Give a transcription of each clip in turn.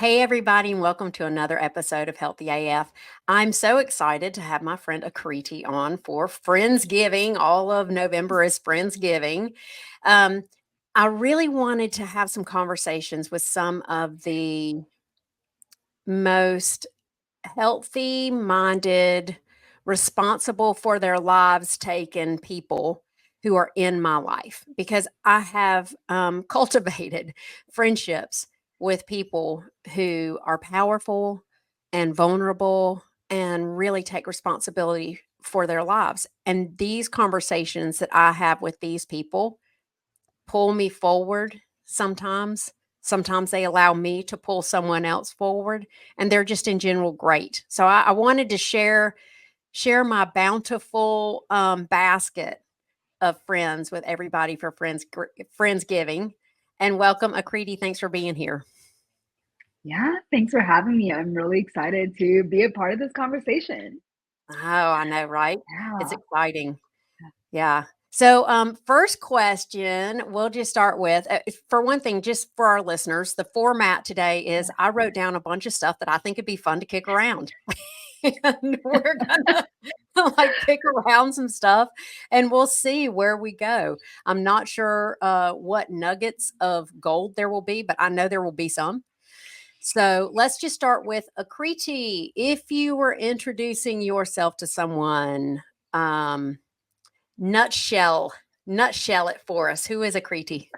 Hey, everybody, and welcome to another episode of Healthy AF. I'm so excited to have my friend Aakriti on for Friendsgiving. All of November is Friendsgiving. Um, I really wanted to have some conversations with some of the most healthy minded, responsible for their lives taken people who are in my life because I have cultivated friendships with people who are powerful and vulnerable and really take responsibility for their lives. And these conversations that I have with these people pull me forward sometimes. Sometimes they allow me to pull someone else forward, and they're just in general great. So I wanted to share my bountiful basket of friends with everybody for Friendsgiving. And welcome, Aakriti. Thanks for being here. Yeah, thanks for having me. I'm really excited to be a part of this conversation. Oh, I know, right? It's Yeah. exciting. Yeah. So, first question, we'll just start with for one thing, just for our listeners, the format today is I wrote down a bunch of stuff that I think would be fun to kick around. And we're gonna like kick around some stuff and we'll see where we go. I'm not sure what nuggets of gold there will be, but I know there will be some. So let's just start with Akriti. If you were introducing yourself to someone, um, Nutshell, nutshell it for us. Who is Akriti?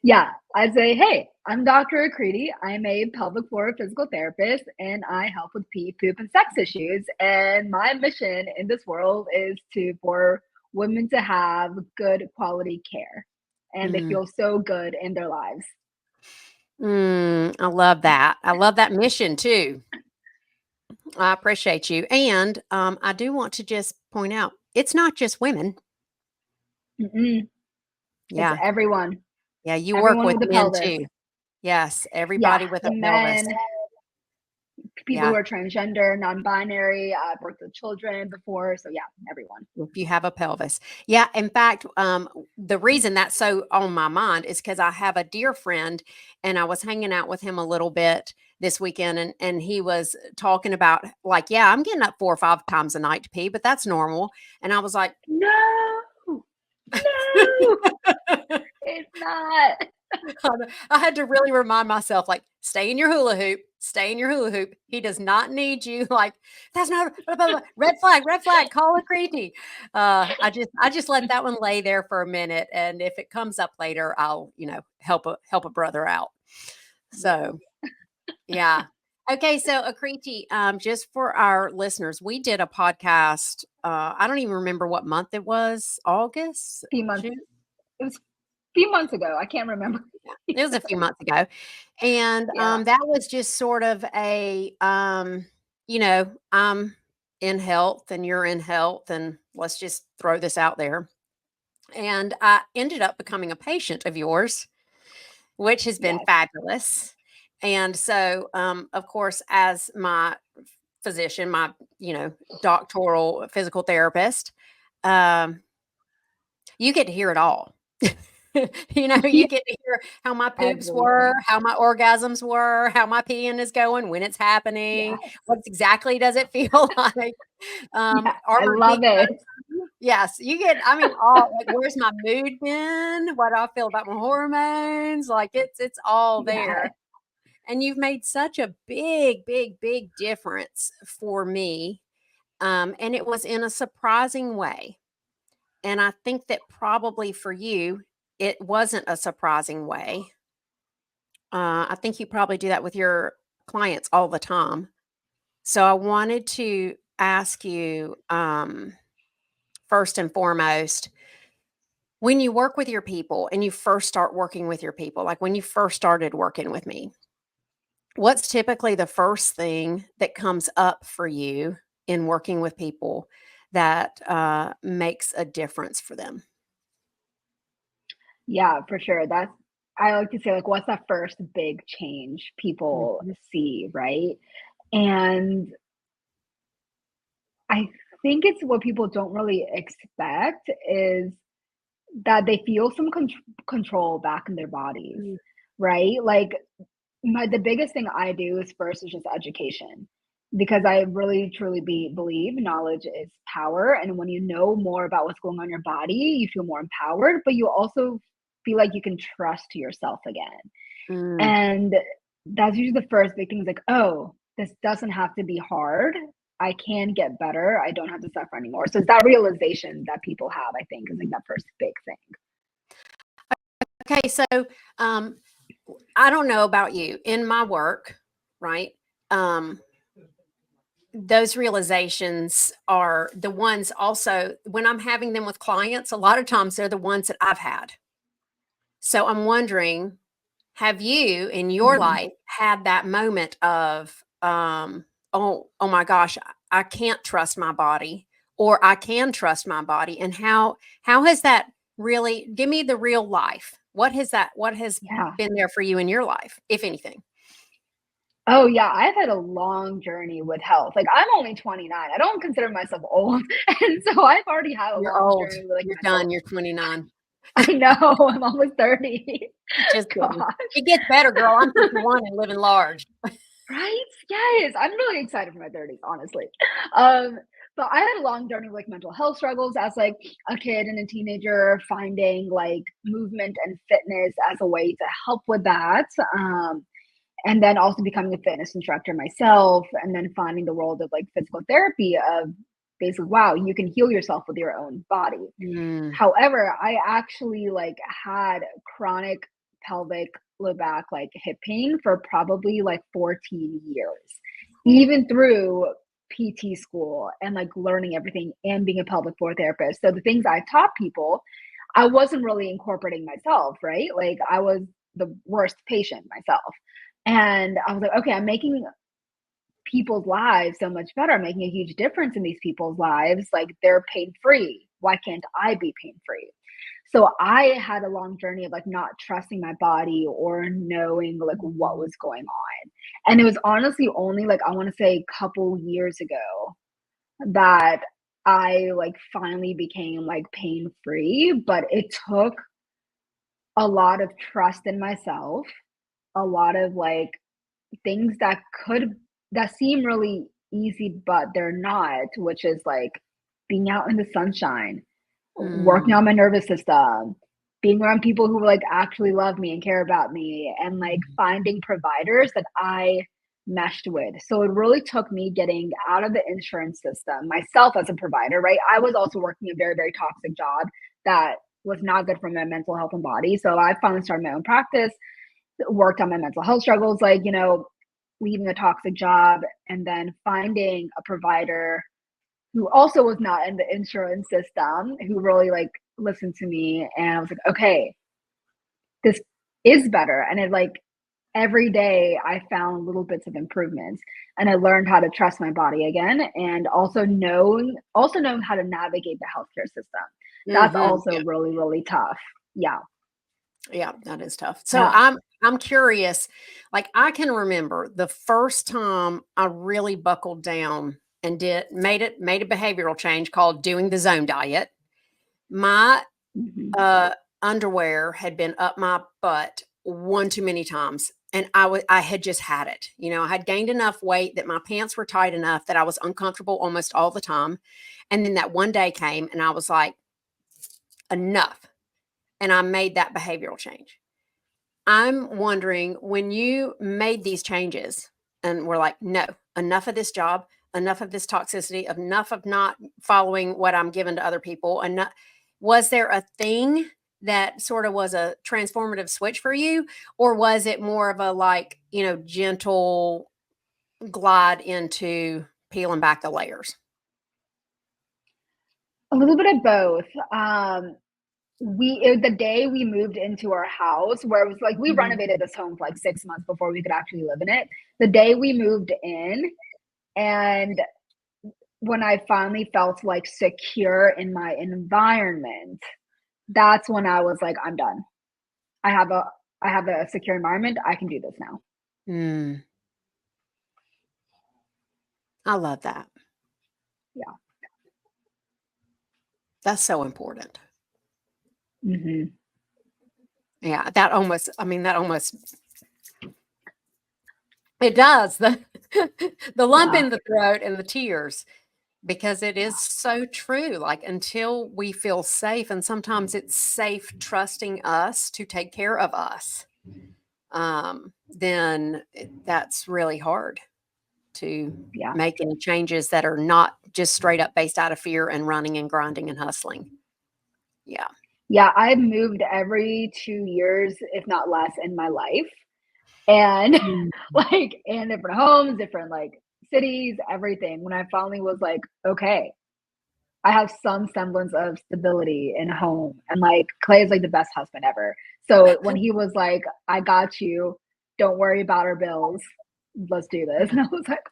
Yeah, I'd say, hey, I'm Dr. Akriti. I'm a pelvic floor physical therapist and I help with pee, poop, and sex issues. And my mission in this world is for women to have good quality care and they Mm, feel so good in their lives. I love that. I love that mission too. I appreciate you. And I do want to just point out it's not just women. Mm-mm. It's Yeah. everyone, Yeah. You work everyone with with a men pelvis. too. Yes. Yeah, Everybody with the a pelvis. men, people who Yeah. are transgender, non-binary, I've worked with children before. So yeah, everyone. If you have a pelvis. Yeah, in fact, the reason that's so on my mind is because I have a dear friend and I was hanging out with him a little bit this weekend and he was talking about like, yeah, I'm getting up 4 or 5 times a night to pee, but that's normal. And I was like, No, no, it's not. I had to really remind myself, like, stay in your hula hoop, stay in your hula hoop. He does not need you. Like, that's not blah, blah, blah, red flag, call it creepy. I just let that one lay there for a minute. And if it comes up later, I'll, help a brother out. Yes. So yeah. Okay, so Akriti, just for our listeners, we did a podcast. I don't even remember what month it was. August, Few months. June. It was a few months ago. I can't remember. Yeah, it was a few months ago. And, Yeah. that was just sort of I'm in health and you're in health, and let's just throw this out there. And I ended up becoming a patient of yours, which has been Yes. fabulous. And so, of course, as my physician, my, doctoral physical therapist, um, you get to hear it all. You Yeah. get to hear how my poops were, Everything. how my orgasms were, how my peeing is going, when it's happening, Yes. what exactly does it feel like? Yeah. Are I my love peaks it. yes, you get I mean, all like, where's my mood been? What do I feel about my hormones? Like, it's all there, Yes. and you've made such a big, big, big difference for me, and it was in a surprising way. And I think that probably for you, it wasn't a surprising way. I think you probably do that with your clients all the time. So I wanted to ask you, first and foremost, when you work with your people and you first start working with your people, like when you first started working with me, what's typically the first thing that comes up for you in working with people that makes a difference for them? Yeah, for sure. I like to say, like, what's that first big change people Mhm. see, right? And I think it's what people don't really expect is that they feel some control back in their bodies, Mm. right? Like, The biggest thing I do is first is just education, because I really truly believe knowledge is power, and when you know more about what's going on in your body, you feel more empowered, but you also feel like you can trust yourself again. Mm. And that's usually the first big thing is like, oh, this doesn't have to be hard. I can get better. I don't have to suffer anymore. So it's that realization that people have, I think, is like that first big thing. Okay, so um, I don't know about you. In my work, right? Um, those realizations are the ones also when I'm having them with clients, a lot of times they're the ones that I've had. So I'm wondering, have you in your Mhm. life had that moment of, oh my gosh, I can't trust my body, or I can trust my body, and how has that really? Give me the real life. What has Yeah. been there for you in your life, if anything? Oh, yeah, I've had a long journey with health. Like, I'm only 29. I don't consider myself old, and so I've already had a You're long old. journey with, like, You're mental. done. You're 29. I know, I'm almost 30. Just kidding. Gosh. It gets better, girl. I'm 51 and living large. Right? Yes, I'm really excited for my 30s, honestly. Um, but I had a long journey with, like, mental health struggles as, like, a kid and a teenager, finding, like, movement and fitness as a way to help with that, and then also becoming a fitness instructor myself, and then finding the world of, like, physical therapy of basically, wow, you can heal yourself with your own body. Mm. However, I actually, like, had chronic pelvic, low back, like, hip pain for probably, like, 14 years, even through PT school and, like, learning everything and being a pelvic floor therapist. So the things I taught people, I wasn't really incorporating myself, right? Like, I was the worst patient myself. And I was like, okay, I'm making people's lives so much better. I'm making a huge difference in these people's lives. Like, they're pain free. Why can't I be pain free? So I had a long journey of, like, not trusting my body or knowing, like, what was going on. And it was honestly only, like, I want to say a couple years ago that I, like, finally became, like, pain free, but it took a lot of trust in myself, a lot of, like, things that seem really easy, but they're not, which is, like, being out in the sunshine, working Mm. on my nervous system, being around people who, like, actually love me and care about me, and, like, Mhm. finding providers that I meshed with. So it really took me getting out of the insurance system, myself as a provider, right? I was also working a very, very toxic job that was not good for my mental health and body. So I finally started my own practice, worked on my mental health struggles, like, leaving a toxic job and then finding a provider who also was not in the insurance system, who really, like, listened to me. And I was like, okay, this is better. And it, like, every day I found little bits of improvements, and I learned how to trust my body again, and also knowing how to navigate the healthcare system. That's Mhm. also really, really tough. Yeah. Yeah, that is tough. So Yeah. I'm curious, like I can remember the first time I really buckled down and made a behavioral change called doing the zone diet. My Mhm. uh underwear had been up my butt one too many times, and I had just had it. You know, I had gained enough weight that my pants were tight enough that I was uncomfortable almost all the time. And then that one day came and I was like, enough. And I made that behavioral change. I'm wondering when you made these changes and we're like, no, enough of this job, enough of this toxicity, enough of not following what I'm given to other people. And was there a thing that sort of was a transformative switch for you? Or was it more of a like, gentle glide into peeling back the layers? A little bit of both. The day we moved into our house, where it was like we Mhm. renovated this home for like 6 months before we could actually live in it. The day we moved in, and when I finally felt like secure in my environment, that's when I was like, I'm done. I have a I have a secure environment. I can do this now. Mm, I love that. Yeah. That's so important. Hmm. Yeah, that almost, I mean, that almost It does. The lump Yeah. in the throat and the tears, because it is so true. Like, until we feel safe, and sometimes it's safe trusting us to take care of us, then that's really hard to Yeah. make any changes that are not just straight up based out of fear and running and grinding and hustling. Yeah. Yeah. I've moved every 2 years, if not less, in my life. And Mm. like in different homes, different like cities, everything. When I finally was like, okay, I have some semblance of stability in home. And like Clay is like the best husband ever. So when he was like, I got you, don't worry about our bills. Let's do this. And I was like,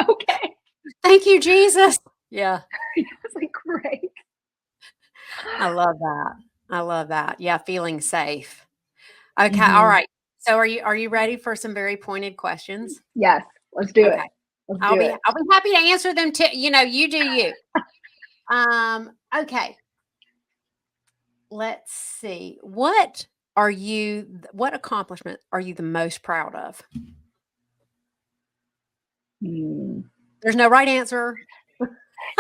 okay. Thank you, Jesus. Yeah. I was like, great. I love that. I love that. Yeah, feeling safe. Okay, all Hmm. right. So are you ready for some very pointed questions? Yes, let's do it. Okay. Let's I'll do be it. I'll be happy to answer them too. You do you. Okay. Let's see. What accomplishment are you the most proud of? Hmm. There's no right answer.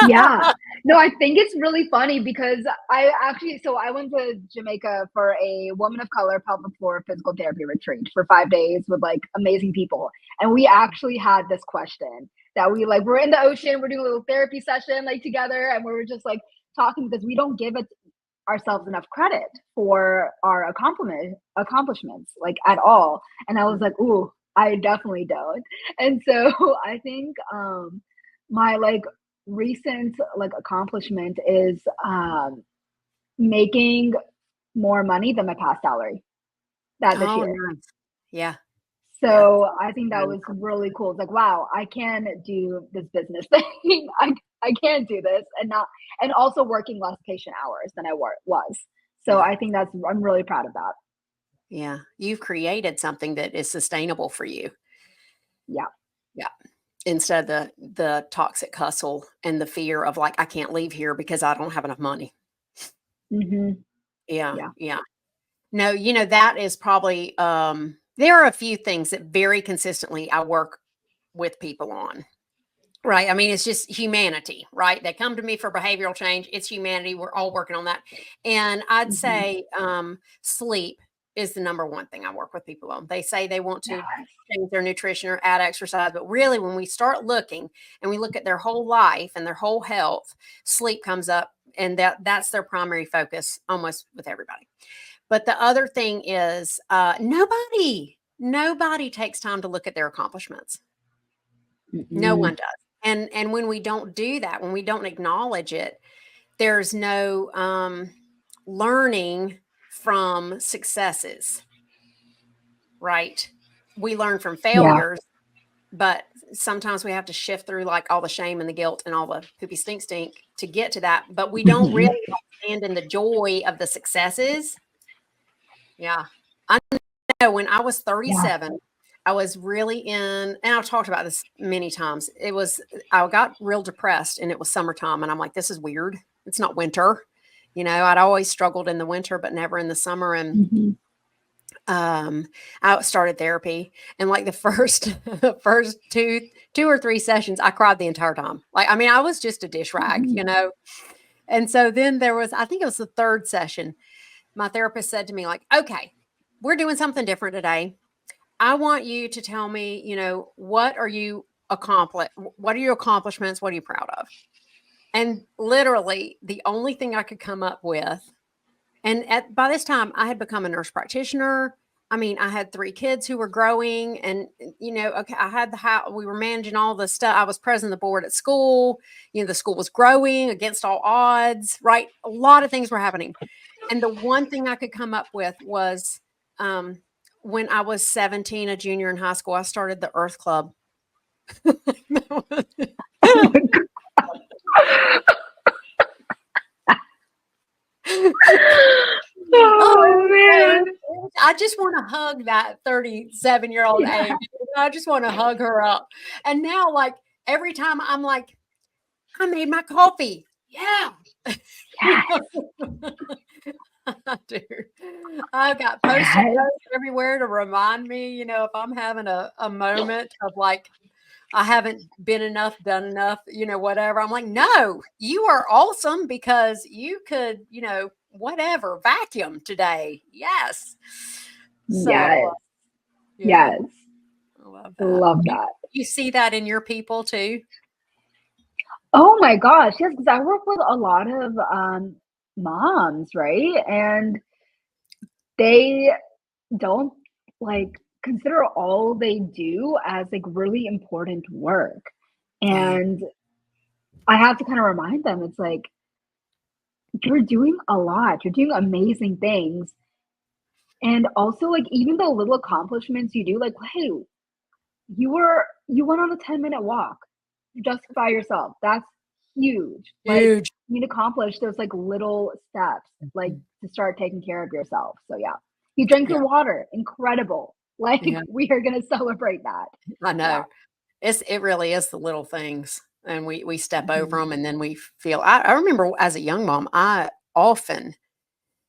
Yeah. No, I think it's really funny because I went to Jamaica for a woman of color pelvic floor physical therapy retreat for 5 days with like amazing people. And we actually had this question that we're in the ocean, we're doing a little therapy session like together, and we were just like talking because we don't give it ourselves enough credit for our accomplishments like at all. And I was like, ooh, I definitely don't. And so I think my like recent like accomplishment is making more money than my past salary that this Oh, year. nice. Yeah. Yeah. So I think that Really was cool. really cool. It's like, wow, I can do this business thing. I can do this and also working less patient hours than was. So Yeah. I think I'm really proud of that. Yeah. You've created something that is sustainable for you. Yeah. Yeah. Instead of the toxic hustle and the fear of like, I can't leave here because I don't have enough money. Hmm. Yeah. Yeah. Yeah. No, that is probably there are a few things that very consistently I work with people on. Right. I mean, it's just humanity, right? They come to me for behavioral change. It's humanity. We're all working on that. And I'd Hmm. say sleep is the number one thing I work with people on. They say they want to Yes. change their nutrition or add exercise, but really, when we start looking and we look at their whole life and their whole health, sleep comes up, and that's their primary focus almost with everybody. But the other thing is nobody takes time to look at their accomplishments. No one Mm-mm. does. And when we don't do that, when we don't acknowledge it, there's no learning from successes, right? We learn from Yeah. failures, but sometimes we have to shift through like all the shame and the guilt and all the poopy stink to get to that. But we don't really Hmm. stand in the joy of the successes. Yeah. I know when I was Yeah. 37, I was really in, and I've talked about this many times. I got real depressed, and it was summertime. And I'm like, this is weird. It's not winter. I'd always struggled in the winter, but never in the summer. And Hmm. I started therapy, and like the first two or three sessions, I cried the entire time. Like, I mean, I was just a dish Hmm. rag. And so then I think it was the third session. My therapist said to me, like, okay, we're doing something different today. I want you to tell me, what are you accomplished? What are your accomplishments? What are you proud of? And literally, the only thing I could come up with, and by this time, I had become a nurse practitioner. I mean, I had three kids who were growing, and okay, I had the house. We were managing all the stuff. I was president of the board at school. The school was growing against all odds. Right, a lot of things were happening, and the one thing I could come up with was um, when I was 17, a junior in high school, I started the Earth Club. Oh man. I just want to hug that 37-year-old Yeah. age. I just want to hug her up. And now, like, every time I'm like, I made my coffee. Yeah. Yes. I do. I got post-it Yes. notes everywhere to remind me, if I'm having a moment of like, I haven't been enough, done enough, whatever. I'm like, no, you are awesome because you could, whatever, vacuum today. Yes. So, Yes. yeah, Yes. I love I that. love You, that. you see that in your people too? Oh my gosh, yes, because I work with a lot of moms, right? And they don't like consider all they do as like really important work. Yeah. And I have to kind of remind them it's like you're doing a lot. You're doing amazing things. And also like even the little accomplishments you do, like, hey, you went on a 10-minute walk just by yourself. That's huge. Like Huge. you need to accomplish those like little steps, like to start taking care of yourself. So yeah. You drink Yeah. your water. Incredible. Like Yeah. we are gonna celebrate that. I Yeah. know. It really is the little things, and we step over Mhm. them, and then we feel. I remember as a young mom, I often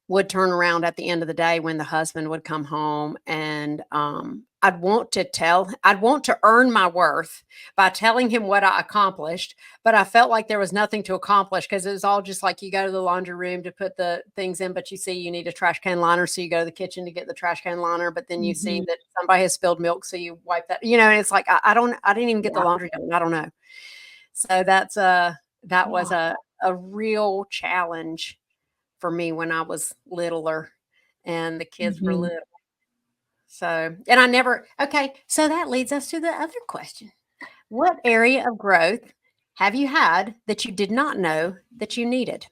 would turn around at the end of the day when the husband would come home, and I'd want to earn my worth by telling him what I accomplished, but I felt like there was nothing to accomplish because it was all just like you go to the laundry room to put the things in, but you see you need a trash can liner, so you go to the kitchen to get the trash can liner, but then you see Mhm. that somebody has spilled milk, so you wipe that, and it's like I didn't even get the Yeah. laundry done. I don't know. So that was Yeah. a real challenge for me when I was littler and the kids were Mhm. little. So, and I never, okay, so that leads us to the other question. What area of growth have you had that you did not know that you needed?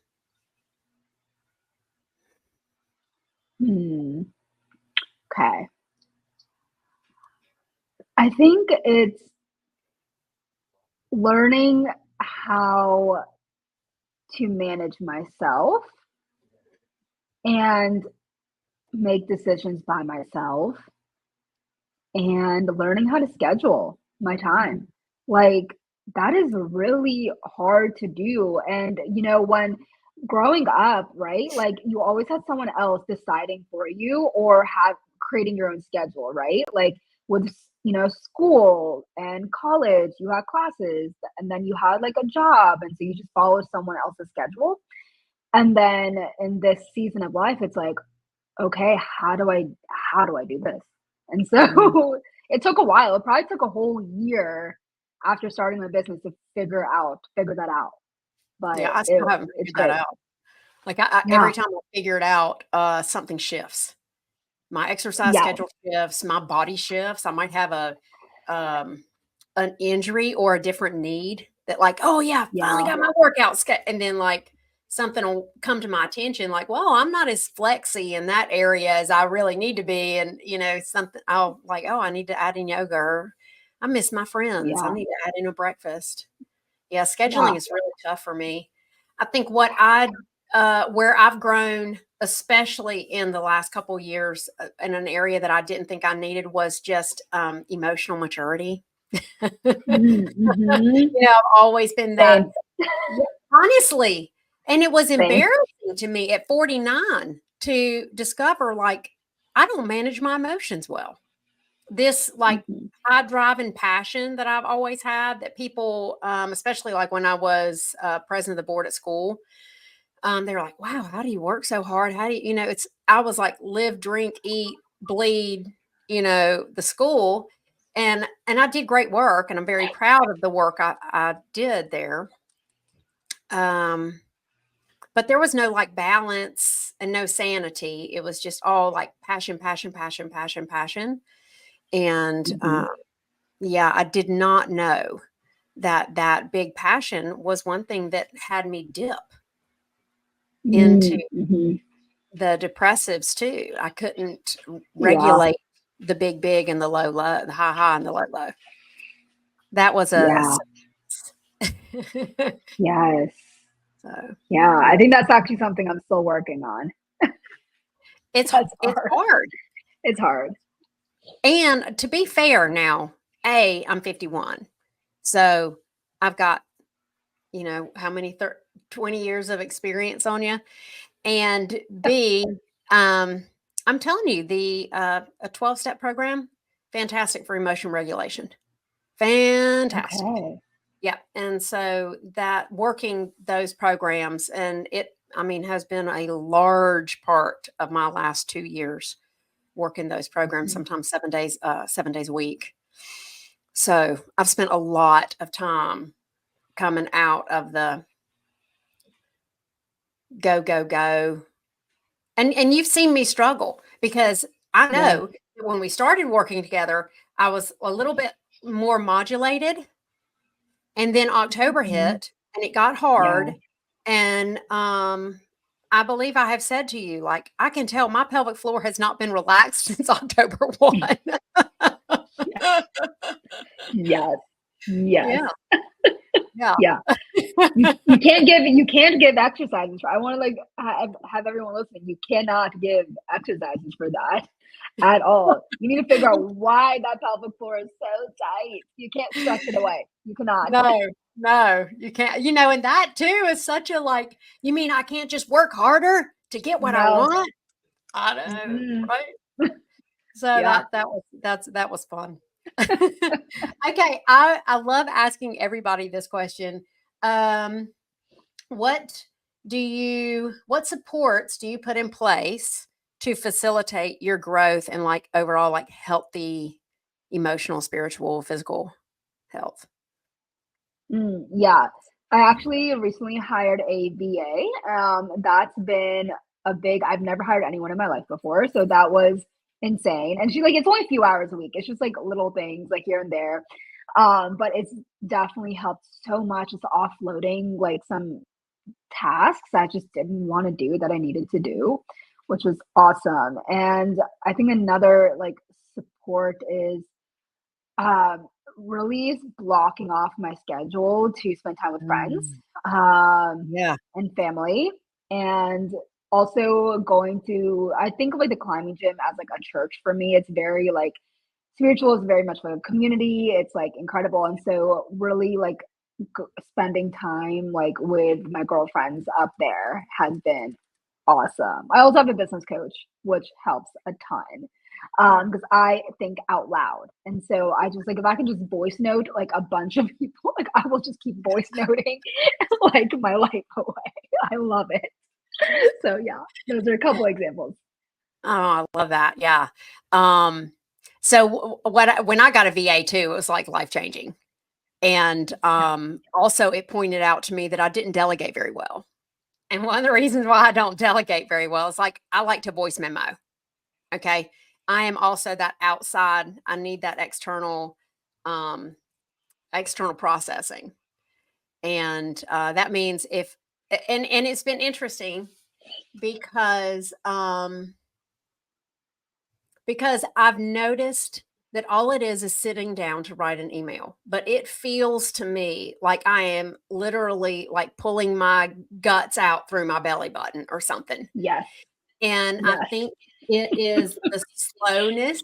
Hmm. Okay. I think it's learning how to manage myself and make decisions by myself and learning how to schedule my time. Like, that is really hard to do. And, when growing up, right, like you always had someone else deciding for you or have creating your own schedule, right? Like with, school and college, you had classes and then you had like a job. And so you just follow someone else's schedule. And then in this season of life, it's like, okay, how do I do this? And Mhm. so it took a while. It probably took a whole year after starting my business to figure that out. But Yeah, I still it haven't it's figured that great. out. Like every Yeah. time I figure it out, something shifts. My exercise Yes. schedule shifts, my body shifts. I might have um, an injury or a different need that like, "Oh, yeah, finally Yeah. got my workout and then, like, something will come to my attention like, "Well, I'm not as flexy in that area as I really need to be," and, something I'll like, "Oh, I need to add in yoga," or, "I miss my friends. I Yeah. need to add in a breakfast." Yeah, Yeah. scheduling is really tough for me. I think where I've grown, especially in the last couple years, in an area that I didn't think I needed was just emotional maturity. Mhm. I've always been that, Same. yeah, honestly, and it was Same. embarrassing to me at 49 to discover like I don't manage my emotions well. This like Mhm. high drive and passion that I've always had that people, especially like when I was president of the board at school, they were like, "Wow, how do you work so hard? How do you, it's, I was like, live, drink, eat, bleed, the school. And I did great work and I'm very proud of the work I did there. Um, but there was no like balance and no sanity. It was just all like passion, passion, passion, passion, passion. And Mhm. yeah, I did not know that that big passion was one thing that had me dip into Mhm. the depressives too. I couldn't Yeah. regulate the big, big and the low, low, the high, high and the low, low. That was a Yeah. success. Yes. So Yeah. I yeah, think that's actually something I'm still working on. That's it's hard. hard. It's hard. And to be fair now, I'm 51. So I've got, how many 20 years of experience on you. And B, um, I'm telling you, the a 12-step program, fantastic for emotion regulation. Fantastic. Okay. Yeah. And so that working those programs, and it, I mean, has been a large part of my last 2 years working those programs, Mhm. sometimes 7 days a week. So I've spent a lot of time coming out of the go, go, go. And you've seen me struggle because I Yes. know that when we started working together, I was a little bit more modulated. And then October Mhm. hit and it got Yeah. hard. And I believe I have said to you, like, I can tell my pelvic floor has not been relaxed since October 1. Yes. Yes. Yes. Yeah. Yeah. Yeah. You can't give exercises for. I want to like have everyone listening. You cannot give exercises for that at all. You need to figure out why that pelvic floor is so tight. You can't stretch it away. You cannot. No, no, you can't. And that too is such a like, you mean I can't just work harder to get what I No. want? I know, Mm-mm. right? So Yeah. that was fun. Okay, I love asking everybody this question. Um, what what supports do you put in place to facilitate your growth and like overall like healthy emotional, spiritual, physical health? Yeah. I actually recently hired a VA. That's been a big I've never hired anyone in my life before, so that was insane. And she like it's only a few hours a week. It's just like little things like here and there. But it's definitely helped so much. It's offloading like some tasks I just didn't want to do that I needed to do, which was awesome. And I think another like support is um, really blocking off my schedule to spend time with friends, Mm, um, yeah. and family, and also going to I think of, like, the climbing gym as, like, a church for me. It's very, like spiritual is very much like a community, it's, like, incredible, and so really, like, spending time, like, with my girlfriends up there has been awesome. I also have a business coach, which helps a ton because I think out loud. And so I just like if I can just voice note like a bunch of people, like I will just keep voice noting like my life away. I love it. So yeah, those are a couple examples. Oh, I love that. Yeah. Um, so when I got a VA too, it was like life changing. And Yeah. also, it pointed out to me that I didn't delegate very well. And one of the reasons why I don't delegate very well is like I like to voice memo. Okay. I am also that outside, I need that um, external processing. And that means and it's been interesting because because I've noticed that all it is sitting down to write an email, but it feels to me like I am literally like pulling my guts out through my belly button or something. Yes. And I Yes. think it is the slowness.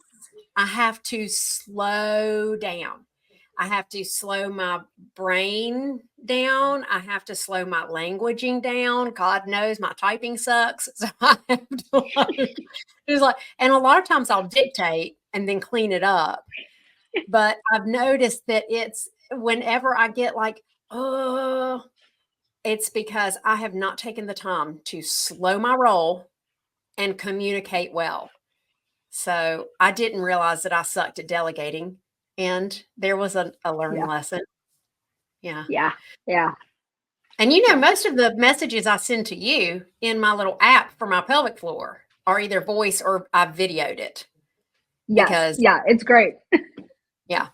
I have to slow down. I have to slow my brain down. I have to slow my languaging down. God knows my typing sucks. So I have to like, it's like, and a lot of times I'll dictate and then clean it up. But I've noticed that it's whenever I get like, oh, it's because I have not taken the time to slow my roll and communicate well. So I didn't realize that I sucked at delegating. And there was a learning Yeah. lesson. Yeah. Yeah. Yeah. And Yeah. most of the messages I send to you in my little app for my pelvic floor are either voice or I videoed it Yes. because, Yeah. It's great. yeah,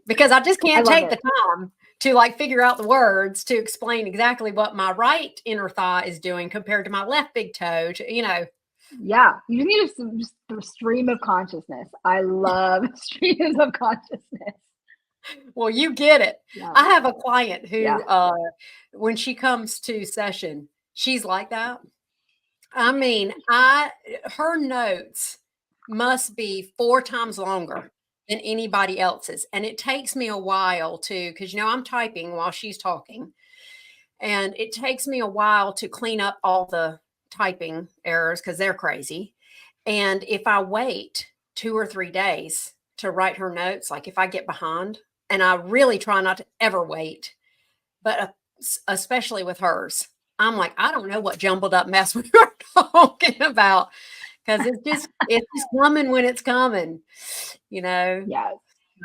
because I just I can't love take it. the time to like figure out the words to explain exactly what my right inner thigh is doing compared to my left big toe. Yeah. You just need just the stream of consciousness. I love streams of consciousness. Well, you get it. Yeah. I have a client Yeah. who, when she comes to session, she's like that. I mean, her notes must be 4 times longer than anybody else's, and it takes me a while to, because I'm typing while she's talking, and it takes me a while to clean up all the typing errors because 'cause they're crazy, And if I wait 2 or 3 days to write her notes, like if I get behind, and I really try not to ever wait, but especially with hers, I'm like, I don't know what jumbled up mess we were talking about because it's just coming when it's coming, you know. Yes.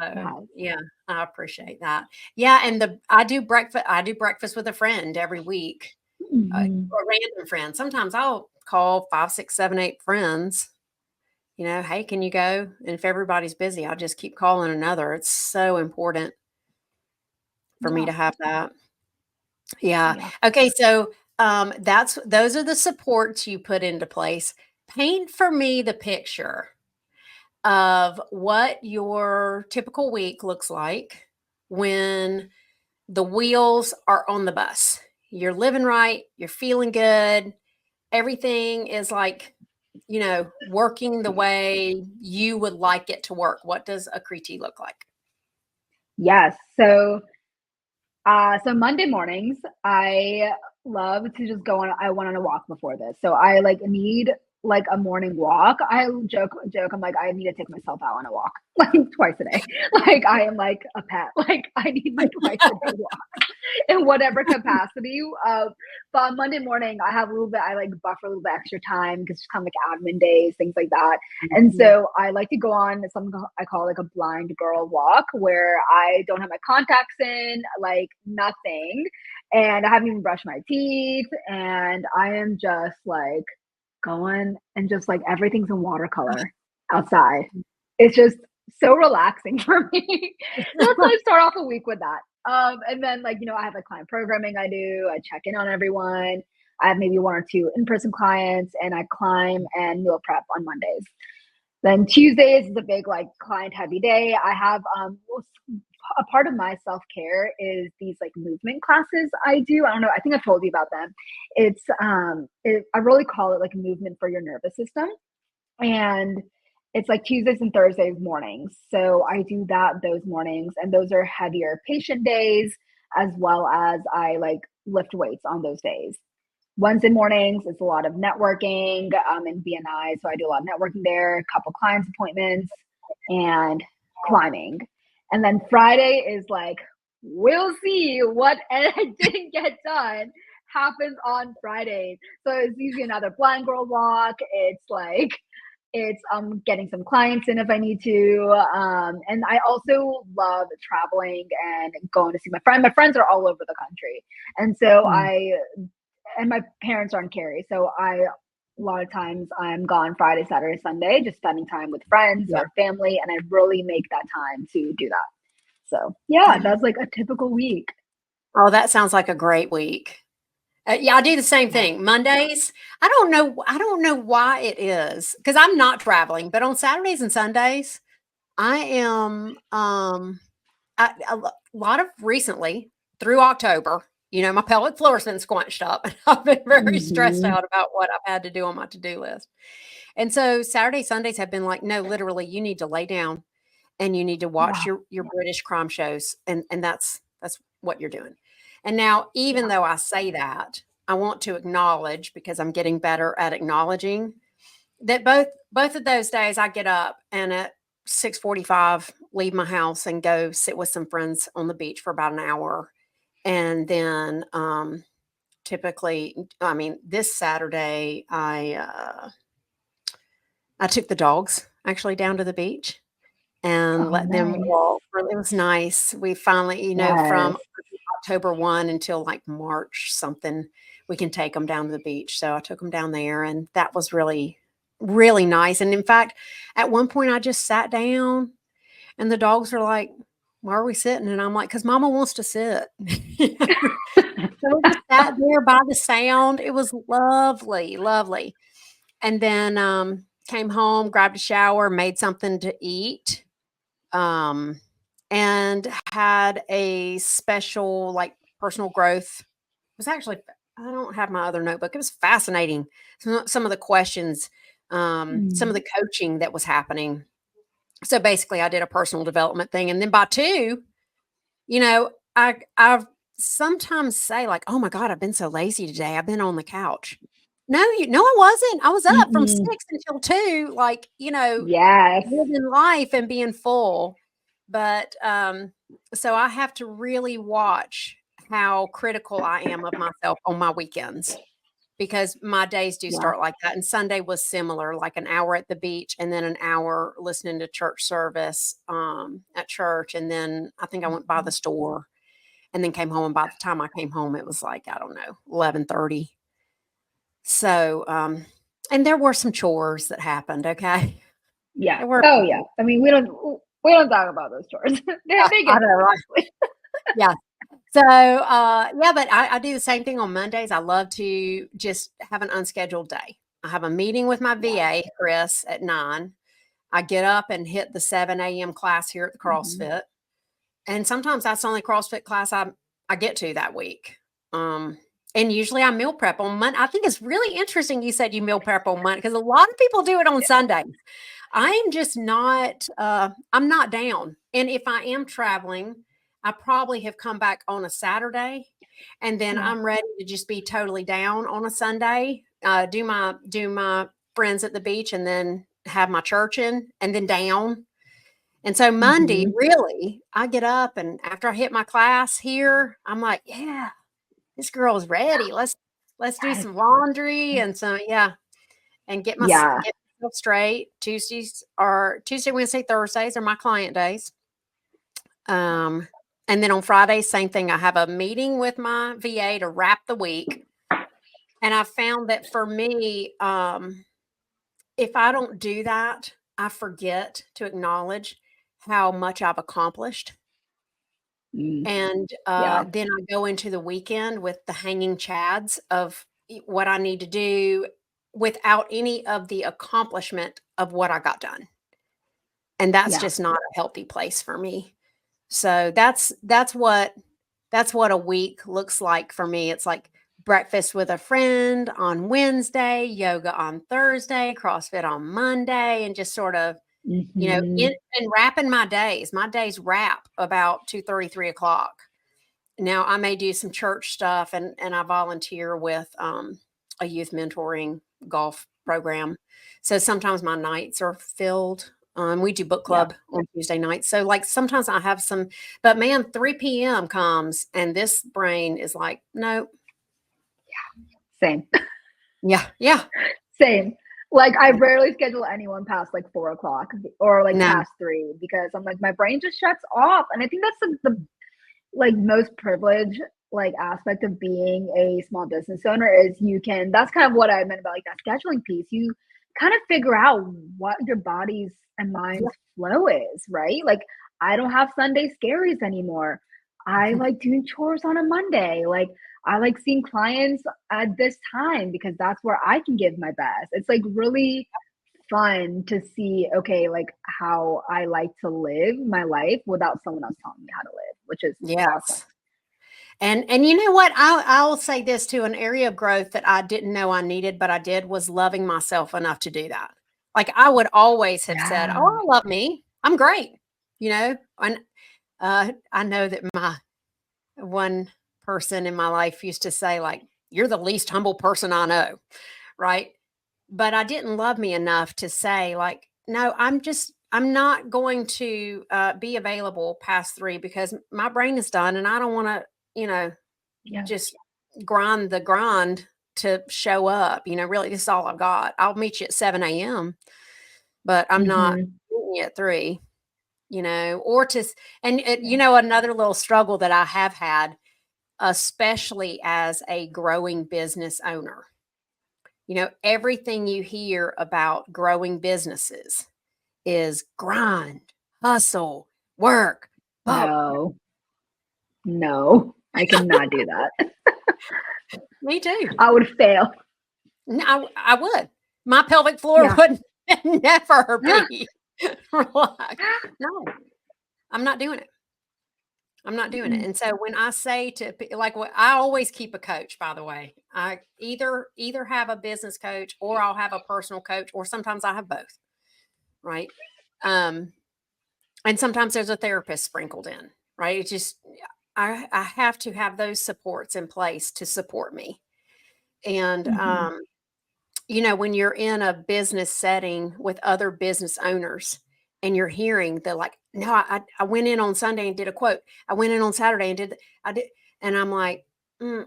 So Yes. yeah, I appreciate that. Yeah, and the I do breakfast. I do breakfast with a friend every week, a Mhm. random friend. Sometimes I'll call 5, 6, 7, 8 friends. Hey, can you go? And if everybody's busy, I'll just keep calling another. It's so important for me Yeah. to have that. Yeah. Yeah. Okay. So those are the supports you put into place. Paint for me the picture of what your typical week looks like when the wheels are on the bus. You're living right, you're feeling good, everything is like, working the way you would like it to work. What does Akriti look like? Yes. So Monday mornings, I love to just go on. I went on a walk before this, so I like need like a morning walk. I joke. I'm like I need to take myself out on a walk like twice a day. Like I am like a pet. Like I need my twice a day walk in whatever capacity. But on Monday morning, I have a little bit. I like buffer a little bit extra time because it's kind of like admin days, things like that. And Mhm. so I like to go on something I call like a blind girl walk where I don't have my contacts in, like nothing. And I haven't even brushed my teeth. And I am just like going and just like everything's in watercolor outside. It's just so relaxing for me. That's why I start off a week with that. And then like, I have like client programming I do. I check in on everyone. I have maybe one or two in-person clients and I climb and meal prep on Mondays. Then Tuesdays is a big like client heavy day. I have a part of my self-care is these like movement classes I do. I don't know, I think I've told you about them. I really call it like movement for your nervous system. And it's like Tuesdays and Thursdays mornings. So I do that those mornings and those are heavier patient days as well as I like lift weights on those days. Wednesday mornings, it's a lot of networking in BNI. So I do a lot of networking there, a couple clients appointments and climbing. And then Friday is like, we'll see what I didn't get done happens on Friday. So it's usually another blind girl walk. It's getting some clients in if I need to. And I also love traveling and going to see my friend. My friends are all over the country. And so Mm. and my parents are in Cary. So a lot of times I'm gone Friday, Saturday, Sunday, just spending time with friends Yeah. or family. And I really make that time to do that. So yeah, Yeah. that's like a typical week. Oh, that sounds like a great week. Yeah, I do the same Yeah. thing. Mondays, I don't know why it is because I'm not traveling, but on Saturdays and Sundays, I am a lot of recently through October, my pelvic floor's been squunched up and I've been very stressed Hmm. out about what I've had to do on my to-do list. And so Saturday, Sundays have been like, no, literally, you need to lay down and you need to watch Yeah. your British crime shows, and that's what you're doing. And now, even Yeah. though I say that, I want to acknowledge because I'm getting better at acknowledging that both of those days I get up and at 6:45 leave my house and go sit with some friends on the beach for about an hour, and then typically, I mean, this Saturday I took the dogs actually down to the beach and Oh, let them nice. walk. It was nice. We finally, Yes. from October 1 until like March something, we can take them down to the beach. So I took them down there and that was really, really nice. And in fact, at one point I just sat down and the dogs are like, why are we sitting? And I'm like, because mama wants to sit. So we just sat there by the sound. It was lovely, lovely. And then came home, grabbed a shower, made something to eat, um, and had a special like personal growth. It was actually I don't have my other notebook. It was fascinating. Some of the questions, some of Mm. the coaching that was happening. So basically, I did a personal development thing, and then by two, I sometimes say like, "Oh my god, I've been so lazy today. I've been on the couch." No, I wasn't. I was up from Mm-mm. 6 until 2, like, Yes. living life and being full. But, so I have to really watch how critical I am of myself on my weekends because my days do Yeah. start like that. And Sunday was similar, like an hour at the beach and then an hour listening to church service, at church. And then I think I went by the Mhm. store and then came home. And by the time I came home, it was like, I don't know, 11:30. So, and there were some chores that happened. Okay. Yeah. There were Oh, yeah. some. I mean, we don't talk about those chores. Yeah, They I get know, done right? eventually. Yeah. So, yeah, but I do the same thing on Mondays. I love to just have an unscheduled day. I have a meeting with my Yeah. VA, Chris, at 9. I get up and hit the 7 a.m. class here at the Mhm. CrossFit. And sometimes that's the only CrossFit class I get to that week. Um, and usually I meal prep on Monday. I think it's really interesting you said you meal prep on Monday because a lot of people do it on Yeah. Sunday. I am just not, I'm not down. And if I am traveling, I probably have come back on a Saturday and then Yeah. I'm ready to just be totally down on a Sunday, do my friends at the beach and then have my church in and then down. And so Monday, Mhm. really, I get up and after I hit my class here, I'm like, yeah, this girl is ready. Let's do Yes. some laundry and some, yeah, and Yeah. get myself straight. Tuesday, Wednesday, Thursdays are my client days. Um, and then on Fridays, same thing. I have a meeting with my VA to wrap the week. And I found that for me, if I don't do that, I forget to acknowledge how much I've accomplished. Mm. And Yeah. then I go into the weekend with the hanging chads of what I need to do without any of the accomplishment of what I got done. And that's Yeah. just not a healthy place for me. So that's what a week looks like for me. It's like breakfast with a friend on Wednesday, yoga on Thursday, CrossFit on Monday, and just sort of, Mhm. and wrapping my days. My days wrap about 2:30, 3 o'clock. Now I may do some church stuff and I volunteer with a youth mentoring golf program. So sometimes my nights are filled. We do book Yeah. club on Tuesday nights. So like sometimes I have some, but man, 3 p.m. comes and this brain is like, no, Same. yeah, yeah, Same. Like, I rarely schedule anyone past, like, 4 o'clock or, like, no, past 3 because I'm like, my brain just shuts off, and I think that's the like, most privileged, like, aspect of being a small business owner is you can that's kind of what I meant about, like, that scheduling piece. You kind of figure out what your body's and yeah. mind's flow is, right? Like, I don't have Sunday scaries anymore. I like doing chores on a Monday. Like, I like seeing clients at this time because that's where I can give my best. It's, like, really fun to see, okay, like, how I like to live my life without someone else telling me how to live, which is awesome. Yes. And you know what? I'll say this too, an area of growth that I didn't know I needed, but I did was loving myself enough to do that. Like I would always have said, "Oh, Yeah. I love me. I'm great." And I know that my one person in my life used to say, like, "You're the least humble person I know," right? But I didn't love me enough to say, like, "No, I'm not going to be available past 3 because my brain is done, and I don't want to, you know." Yeah. Just grind to show up, really this is all I've got. I'll meet you at 7 a.m., but I'm not Mhm. meeting you at 3, or to s and Yeah. another little struggle that I have had, especially as a growing business owner. Everything you hear about growing businesses is grind, hustle, work, bu No. No. I cannot do that. Me too. I would fail. No, I would. My pelvic floor Yeah. would never be relaxed. No, I'm not doing it. I'm not doing it. Mm-mm. And so when I say like what I always keep a coach, by the way. I either have a business coach or I'll have a personal coach, or sometimes I have both, right? Um, and sometimes there's a therapist sprinkled in, right? It's just I have to have those supports in place to support me. And Mhm. when you're in a business setting with other business owners and you're hearing the like, no, I went in on Sunday and did a quote. I went in on Saturday and I did. And I'm like, mm,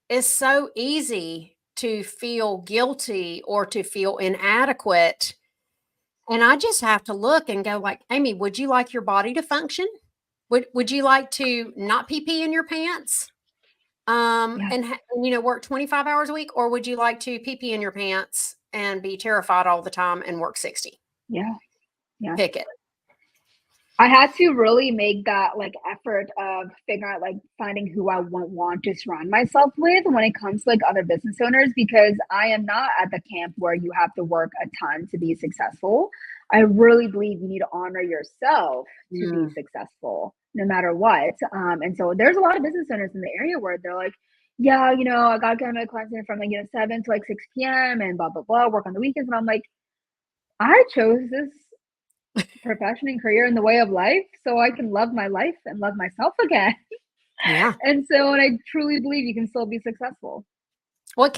it's so easy to feel guilty or to feel inadequate. And I just have to look and go like, Amy, would you like your body to function? Would you like to not pee pee in your pants? Yeah. And work 25 hours a week, or would you like to pee pee in your pants and be terrified all the time and work 60? Yeah. Yeah. Pick it. I had to really make that like effort of figuring out like finding who I want to surround myself with when it comes to like other business owners, because I am not at the camp where you have to work a ton to be successful. I really believe you need to honor yourself to be Mm, successful no matter what. And so there's a lot of business owners in the area where they're like, yeah, I gotta get my clients in from like 7 to like 6 p.m. and blah blah blah, work on the weekends. And I'm like, I chose this profession and career in the way of life so I can love my life and love myself again. yeah. And so, and I truly believe you can still be successful. Well, it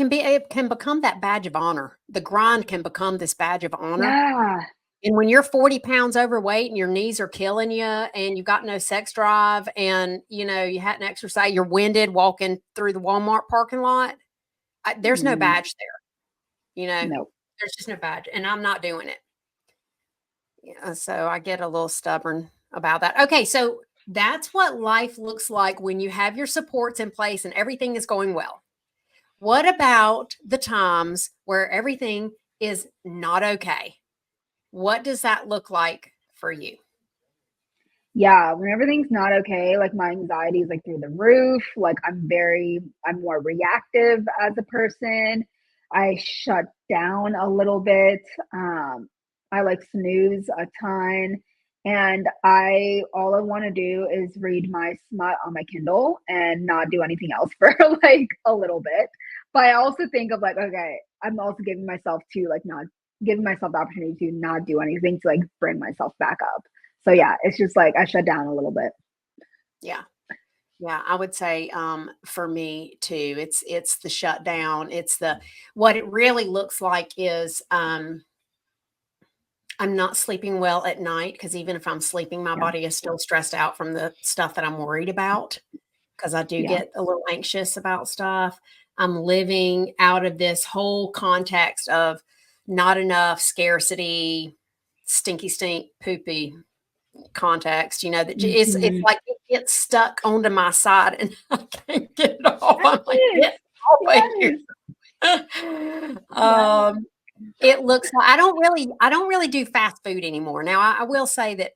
can become that badge of honor. The grind can become this badge of honor. Yeah. And when you're 40 pounds overweight and your knees are killing you and you've got no sex drive and, you hadn't exercised, you're winded walking through the Walmart parking lot, there's no Mm, badge there. no. There's just no badge. And I'm not doing it. Yeah, so I get a little stubborn about that. Okay, so that's what life looks like when you have your supports in place and everything is going well. What about the times where everything is not okay? What does that look like for you? Yeah, when everything's not okay, like my anxiety is like through the roof. Like I'm more reactive as a person. I shut down a little bit. I like snooze a ton. And all I want to do is read my smut on my Kindle and not do anything else for like a little bit. But I also think of like, okay, I'm also giving myself to like not giving myself the opportunity to not do anything to like bring myself back up. So yeah, it's just like I shut down a little bit. Yeah. Yeah, I would say for me too. It's the shutdown. It's the what it really looks like is I'm not sleeping well at night because even if I'm sleeping, my Yeah. body is still stressed out from the stuff that I'm worried about because I do Yeah. get a little anxious about stuff. I'm living out of this whole context of not enough, scarcity, stinky stink, poopy context, that it's Mhm. like it gets stuck onto my side and I can't get it off. I'm like, Yes. get off of here. Yes. Yes. Um, it looks like I don't really do fast food anymore. Now I will say that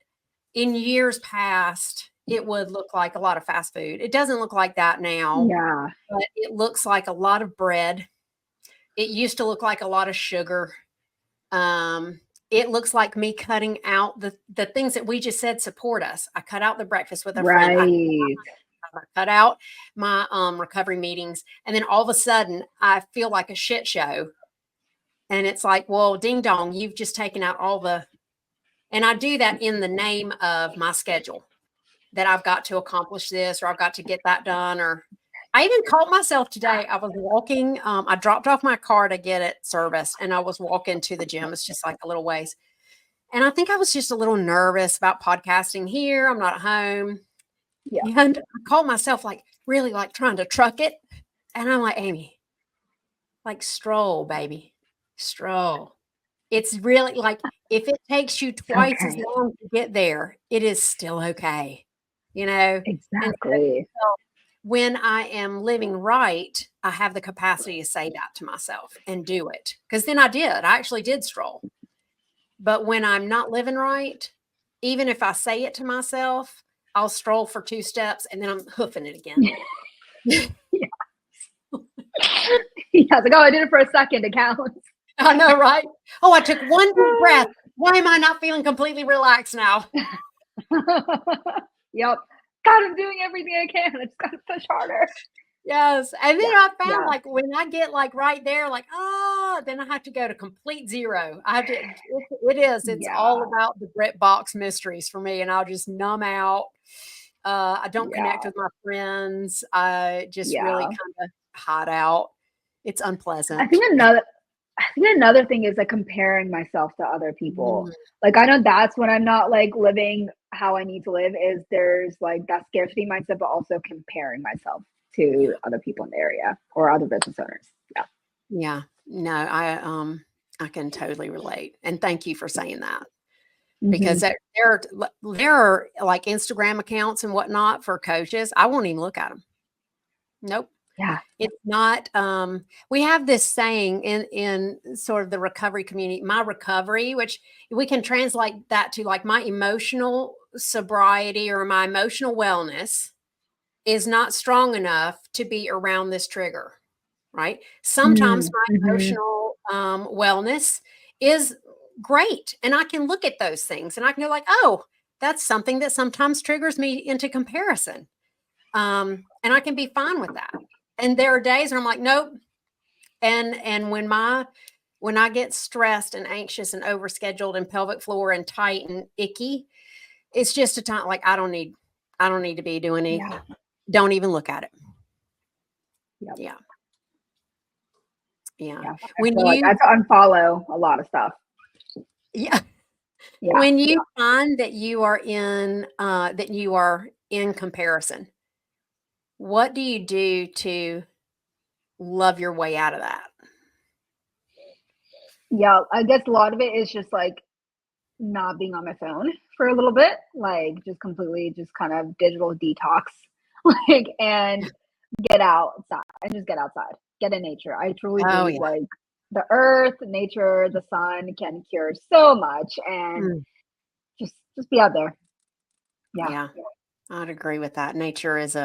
in years past, it would look like a lot of fast food. It doesn't look like that now, Yeah. but it looks like a lot of bread. It used to look like a lot of sugar. It looks like me cutting out the things that we just said support us. I cut out the breakfast with a friend. Right. I cut out my recovery meetings, and then all of a sudden, I feel like a shit show. And it's like, well, ding dong, you've just taken out all the. And I do that in the name of my schedule that I've got to accomplish this or I've got to get that done. Or I even caught myself today. I was walking. I dropped off my car to get it serviced, and I was walking to the gym. It's just like a little ways. And I think I was just a little nervous about podcasting here. I'm not at home. Yeah. And I caught myself like really like trying to truck it. And I'm like, Amy, like stroll, baby, stroll. It's really like if it takes you It's twice as okay. long to get there, it is still okay, you know? And so Exactly. when I am living right, I have the capacity to say that to myself and do it. Because then I did. I actually did stroll. But when I'm not living right, even if I say it to myself, I'll stroll for 2 steps and then I'm hoofing it again. Yeah. Yeah. I was like, oh, I did it for a second. It counts. I know, right? Oh, I took 1 deep breath. Why am I not feeling completely relaxed now? Yep. God, I'm doing everything I can. I just gotta push harder. Yes, and then Yeah. I found, Yeah. like, when I get, like, right there, like, "Oh," then I have to go to complete 0. I have to it's all Yeah. about the BritBox mysteries for me, and I'll just numb out. I don't connect Yeah. with my friends. I just really Yeah. kinda hide out. It's I unpleasant. think another I think another thing is like comparing myself to other people. Mm, Like I know that's when I'm not like living how I need to live is there's like that scarcity mindset, but also comparing myself to yeah. other people in the area or other business owners. Yeah. Yeah. No, I can totally relate. And thank you for saying that because Hmm. there are like Instagram accounts and whatnot for coaches. I won't even look at them. Nope. Yeah. It's not, we have this saying in sort of the recovery community, my recovery, which we can translate that to like my emotional sobriety or my emotional wellness is not strong enough to be around this trigger, right? Sometimes my Mm-hmm. emotional wellness is great. And I can look at those things and I can go like, oh, that's something that sometimes triggers me into comparison. And I can be fine with that. And there are days when I'm like, nope. And when I get stressed and anxious and overscheduled and pelvic floor and tight and icky, it's just a time like I don't need to be doing any. Yeah. Don't even look at it. Yep. Yeah. Yeah. Yeah. I When feel like I you have to unfollow a lot of stuff. yeah, Yeah. when you find that you are in comparison, what do you do to love your way out of that? Yeah. I guess a lot of it is just like not being on my phone for a little bit, like just completely just kind of digital detox, like and get outside and just get outside, get in nature. I truly Oh believe yeah. like the earth, nature, the sun can cure so much and Mm, just be out there. Yeah. yeah. I'd agree with that. Nature is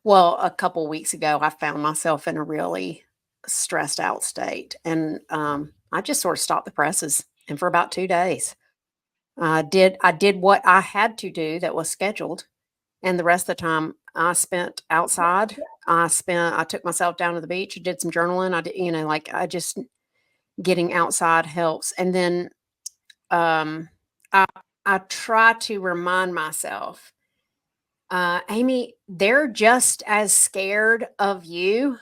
well, a couple weeks ago, I found myself in a really stressed out state. And I just sort of stopped the presses. And for about 2 days, I did what I had to do that was scheduled. And the rest of the time I spent outside. I took myself down to the beach, did some journaling. I did, like I just getting outside helps. And then um, I, I try to remind myself Amy, they're just as scared of you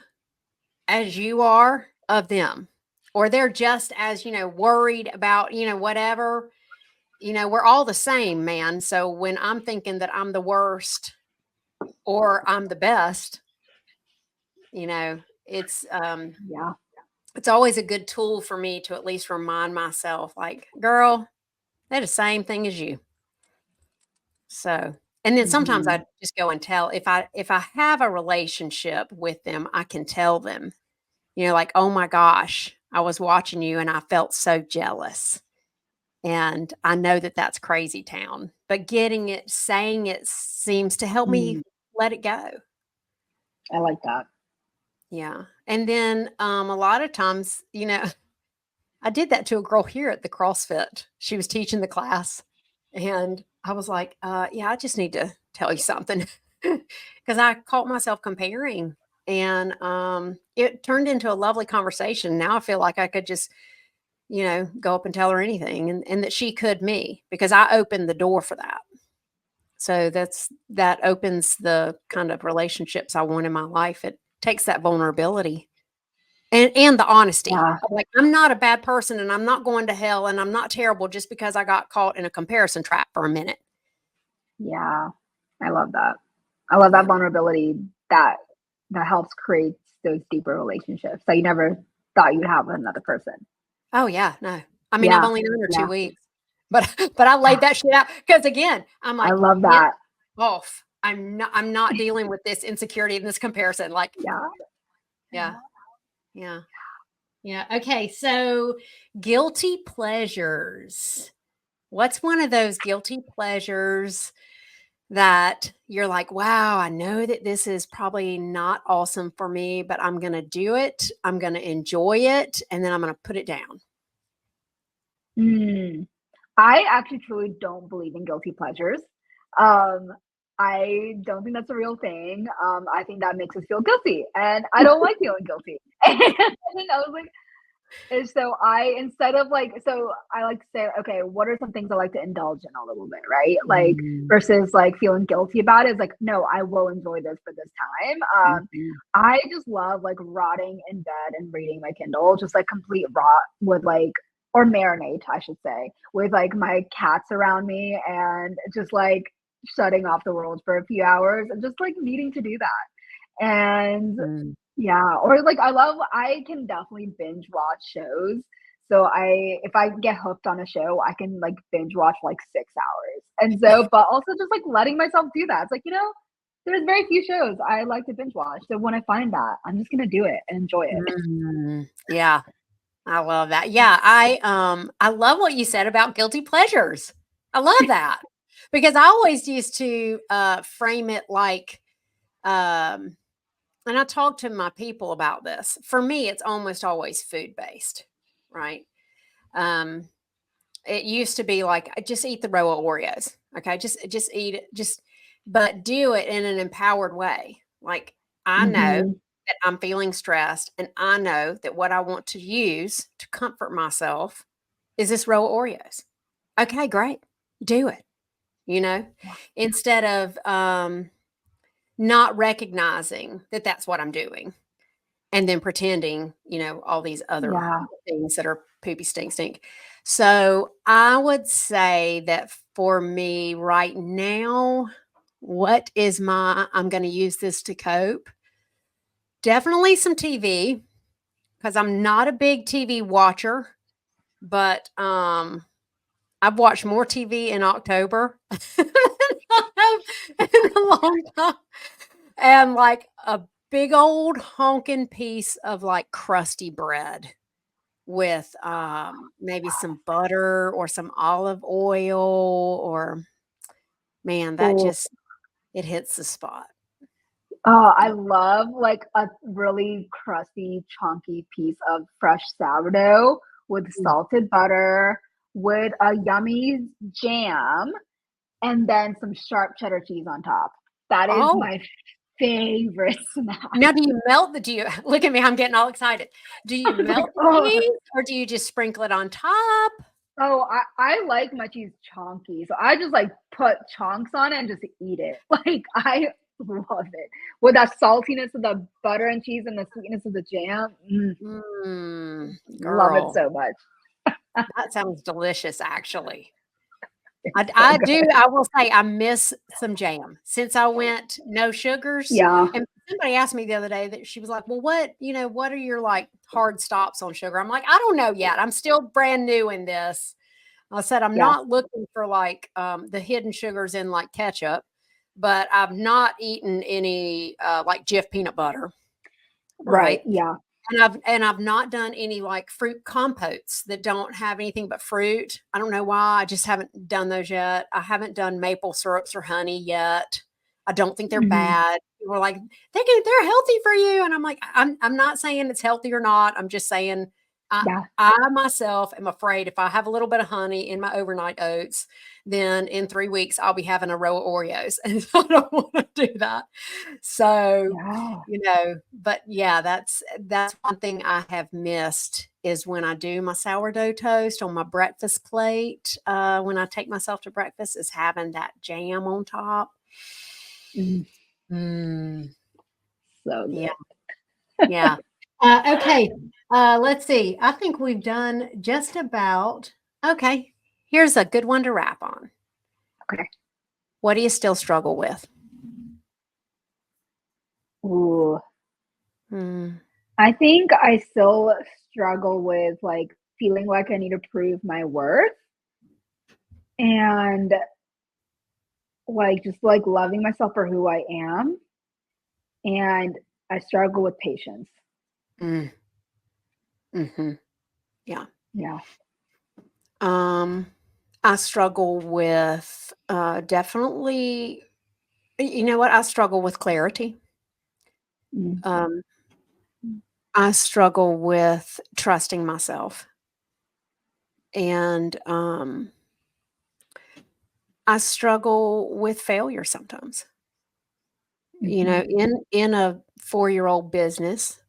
as you are of them. Or they're just as, worried about, whatever. We're all the same, man. So when I'm thinking that I'm the worst or I'm the best, you know, it's um Yeah. it's always a good tool for me to at least remind myself, like, girl, they're the same thing as you. So, and then sometimes Hmm. I just go and tell if I have a relationship with them, I can tell them, like, "Oh my gosh, I was watching you and I felt so jealous." And I know that that's crazy town, but saying it seems to help me Mm, let it go. I like that. Yeah. And then a lot of times, I did that to a girl here at the CrossFit. She was teaching the class, and I was like, yeah, I just need to tell you something because I caught myself comparing, and it turned into a lovely conversation. Now I feel like I could just, go up and tell her anything, and that she could me because I opened the door for that. So that opens the kind of relationships I want in my life. It takes that vulnerability and the honesty. Yeah. Like, I'm not a bad person, and I'm not going to hell, and I'm not terrible just because I got caught in a comparison trap for a minute. Yeah. I love that. I love that Yeah. vulnerability that helps create those deeper relationships that you never thought you'd have with another person. Oh, yeah, no. I mean, I've Yeah. only known her 2 Yeah. weeks, but but I laid Yeah. that shit out because again, I'm I like, love "Get that. off. I'm not dealing with this insecurity and this comparison." Like, Yeah. yeah, yeah, yeah. Okay, so guilty pleasures. What's one of those guilty pleasures that you're like, wow, I know that this is probably not awesome for me, but I'm going to do it. I'm going to enjoy it. And then I'm going to put it down. Mm. I actually truly don't believe in guilty pleasures. Um, I don't think that's a real thing. I think that makes us feel guilty, and I don't like feeling guilty. And I was like, And so I instead of like so I like to say, okay, what are some things I like to indulge in a little bit, right? Like Mm, versus like feeling guilty about it. It's like, no, I will enjoy this for this time. mhm. I just love like rotting in bed and reading my Kindle, just like complete rot with like or marinate, I should say, with like my cats around me and just like shutting off the world for a few hours and just like needing to do that. And Mm. yeah, or like I can definitely binge watch shows. So if I get hooked on a show, I can like binge watch like 6 hours. And so but also just like letting myself do that. It's like, there's very few shows I like to binge watch. So when I find that, I'm just gonna do it and enjoy it. Yeah, I love that. Yeah, I love what you said about guilty pleasures. I love that because I always used to frame it like um and I talk to my people about this. For me, it's almost always food based, right? Um, it used to be like just eat the row of Oreos, okay? Just eat it, just but do it in an empowered way. Like I know Mhm. that I'm feeling stressed, and I know that what I want to use to comfort myself is this row of Oreos. Okay, great, do it. You know, instead of not recognizing that that's what I'm doing and then pretending, all these other Yeah. things that are poopy stink stink. So, I would say that for me right now, what is my I'm gonna use this to cope? Definitely some TV because 'cause I'm not a big TV watcher, but, I've watched more TV in October than I have in a long time. And, like, a big old honking piece of, like, crusty bread with, maybe some butter or some olive oil or man, that Oh, just it hits the spot. I Yeah. love like a really crusty, chunky piece of fresh sourdough with Mm. salted butter, with a yummy jam, and then some sharp cheddar cheese on top. That is Oh, my favorite snack. now do you look at me, I'm getting all excited. Do you It's like, melt the oh, cheese or do you just sprinkle it on top? oh, I like my cheese chunky, so I just like put chunks on it and just eat it. Like I love it with that saltiness of the butter and cheese and the sweetness of the jam. Love it Girl, so much. that sounds delicious, actually. It's so I do good. I will say I miss some jam. Since I went no sugars, Yeah, and somebody asked me the other day that she was like, "Well, what are your, like, hard stops on sugar?" I'm like, "I don't know yet. I'm still brand new in this." I said, "I'm yeah, not looking for, like, the hidden sugars in, like, ketchup, but I've not eaten any, like, Jif peanut butter, right, right? yeah. And I've not done any, like, fruit compotes that don't have anything but fruit. I don't know why, I just haven't done those yet. I haven't done maple syrups or honey yet. I don't think they're Mhm. bad. People are like, they're healthy for you," and I'm like, I'm not saying it's healthy or not, I'm just saying I Yeah, I myself am afraid if I have a little bit of honey in my overnight oats, then in 3 weeks, I'll be having a row of Oreos, and so I don't wanna do that. So, yeah. but yeah, that's one thing I have missed is when I do my sourdough toast on my breakfast plate, when I take myself to breakfast, is having that jam on top. Mhm. Mm, So yeah, good. yeah. Okay, let's see. I think we've done just about okay, here's a good one to wrap on. Okay. What do you still struggle with? Ooh. Mm, I think I still struggle with, like, feeling like I need to prove my worth and, like, just, like, loving myself for who I am, and I struggle with patience. mm, mhm, yeah. Yeah. Um, I struggle with, definitely you know what? I struggle with clarity. Mm. Um, I struggle with trusting myself, and, I struggle with failure sometimes. Mhm. In a four-year-old business,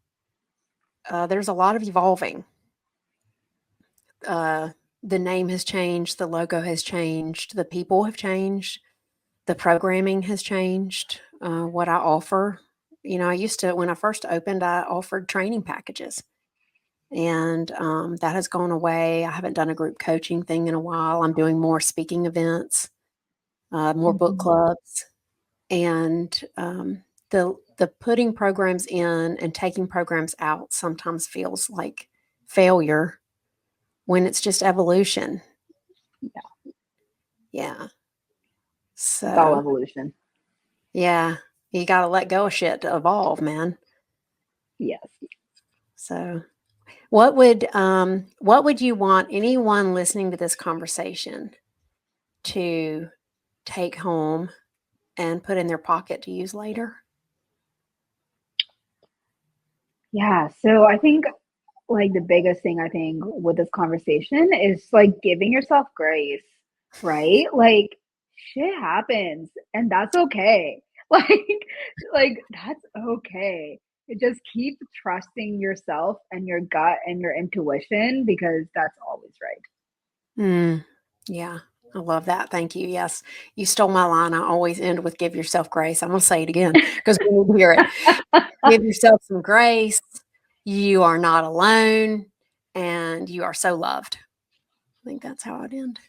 there's a lot of evolving, the name has changed, the logo has changed, the people have changed, the programming has changed, what I offer. I used to, when I first opened, I offered training packages, and that has gone away. I haven't done a group coaching thing in a while. I'm doing more speaking events, more book Mhm. clubs, and the putting programs in and taking programs out sometimes feels like failure when it's just evolution. Yeah, Yeah. it's all So, evolution. yeah, you got to let go of shit to evolve, man. Yes. So, what would you want anyone listening to this conversation to take home and put in their pocket to use later? Yeah. So I think like the biggest thing I think with this conversation is like giving yourself grace, right? Like shit happens and that's okay. Like that's okay. Just keep trusting yourself and your gut and your intuition because that's always right. Mm, yeah, I love that. Thank you. Yes, you stole my line. I always end with "Give yourself grace." I'm gonna say it again because we need to hear it. Give yourself some grace. You are not alone, and you are so loved. I think that's how I'd end.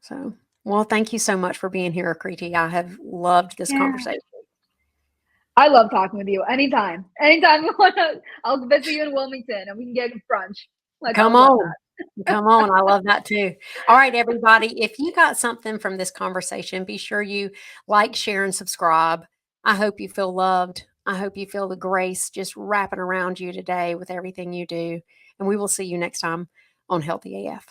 So, well, thank you so much for being here, Akriti. I have loved this Yeah. conversation. I love talking with you anytime. Anytime you wanna I'll visit you in Wilmington and we can get brunch. Like I Come would love on. that. Come on. I love that too. All right, everybody. If you got something from this conversation, be sure you like, share, and subscribe. I hope you feel loved. I hope you feel the grace just wrapping around you today with everything you do. And we will see you next time on Healthy AF.